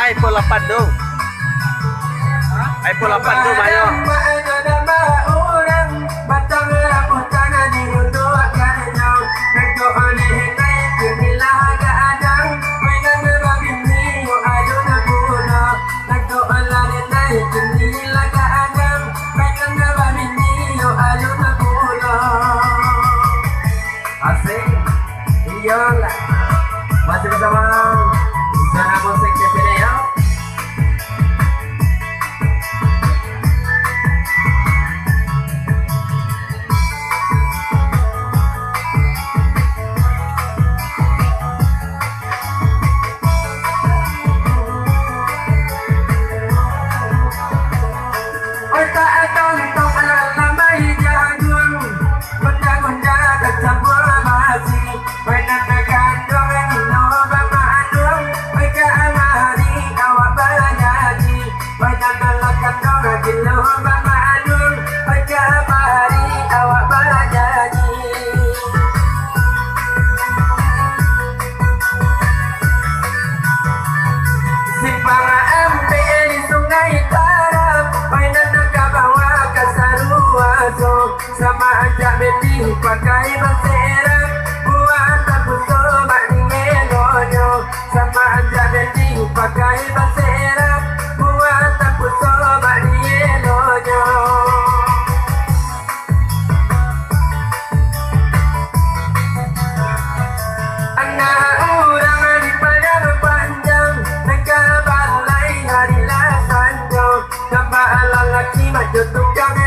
iPhone 8 dong. iPhone 8 dong ayo. Masih bersama Sana Musik di sini ya. Sama aja beti pakai maserang buat aku coba ningelonyo. Sama aja beti pakai maserang buat aku coba ningelonyo. Anak orang di padang panjang mereka balai hari lah sanjung. Tambah lelaki maju tukang